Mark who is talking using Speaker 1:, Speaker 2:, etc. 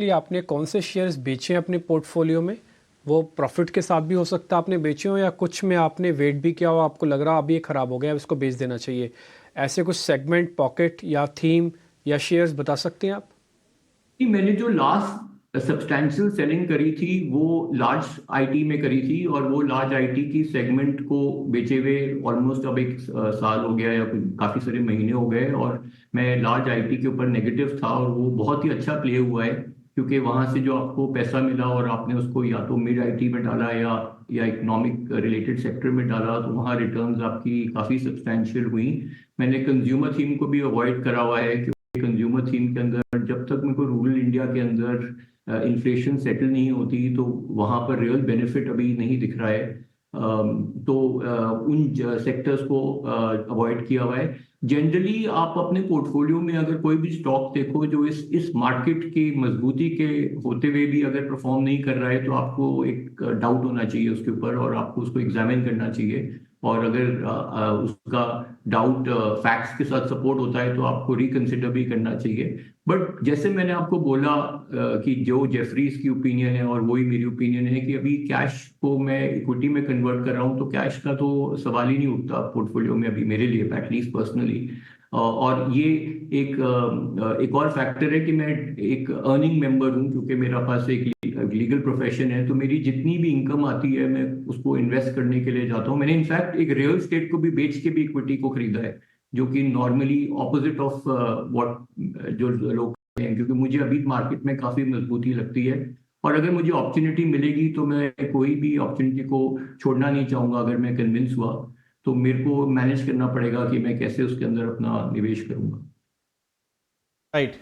Speaker 1: लिए आपने कौन से शेयर्स बेचे हैं अपने पोर्टफोलियो में? वो प्रॉफिट के साथ भी हो सकता है आपने बेचे हो, या कुछ में आपने वेट भी किया हो, आपको लग रहा अभी ये ख़राब हो गया, अब इसको बेच देना चाहिए। ऐसे कुछ सेगमेंट, पॉकेट या थीम या शेयर्स बता सकते हैं आप?
Speaker 2: कि मैंने जो लास्ट सब्सटैंशियल सेलिंग करी थी वो लार्ज आईटी में करी थी, और वो लार्ज आईटी की सेगमेंट को बेचे हुए ऑलमोस्ट अब एक साल हो गया या काफी सारे महीने हो गए। और मैं लार्ज आईटी के ऊपर नेगेटिव था, और वो बहुत ही अच्छा प्ले हुआ है, क्योंकि वहां से जो आपको पैसा मिला और आपने उसको या तो मिड आईटी में डाला या इकोनॉमिक रिलेटेड सेक्टर में डाला, तो वहाँ रिटर्न्स आपकी काफी सब्सटैंशियल हुई। मैंने कंज्यूमर थीम को भी अवॉइड करा हुआ है, कंज्यूमर थीम के अंदर जब तक मेरे को रूरल इंडिया के अंदर इन्फ्लेशन सेटल नहीं होती, तो वहां पर रियल बेनिफिट अभी नहीं दिख रहा है। तो उन सेक्टर्स को अवॉइड किया हुआ है। जनरली आप अपने पोर्टफोलियो में अगर कोई भी स्टॉक देखो जो इस मार्केट की मजबूती के होते हुए भी अगर परफॉर्म नहीं कर रहा है, तो आपको एक डाउट होना चाहिए उसके ऊपर, और आपको उसको एग्जामिन करना चाहिए। और अगर उसका डाउट फैक्ट्स के साथ सपोर्ट होता है, तो आपको रिकंसिडर भी करना चाहिए। बट जैसे मैंने आपको बोला कि जो जेफरीज की ओपिनियन है और वही मेरी ओपिनियन है, कि अभी कैश को मैं इक्विटी में कन्वर्ट कर रहा हूँ, तो कैश का तो सवाल ही नहीं उठता पोर्टफोलियो में अभी मेरे लिए, एटलीस्ट पर्सनली। और ये एक और फैक्टर है कि मैं एक अर्निंग मेंबर हूँ, क्योंकि मेरा पास एक लीगल प्रोफेशन है। तो मेरी जितनी भी इनकम आती है मैं उसको इन्वेस्ट करने के लिए जाता हूँ। मैंने इनफैक्ट एक रियल स्टेट को भी बेच के भी इक्विटी को खरीदा है, जो कि नॉर्मली ऑपोजिट ऑफ व्हाट जो लोग करते हैं, क्योंकि मुझे अभी मार्केट में काफी मजबूती लगती है। और अगर मुझे अपॉर्चुनिटी मिलेगी तो मैं कोई भी अपॉर्चुनिटी को छोड़ना नहीं चाहूंगा। अगर मैं कन्विंस हुआ, तो मेरे को मैनेज करना पड़ेगा कि मैं कैसे उसके अंदर अपना निवेश करूंगा।
Speaker 3: राइट।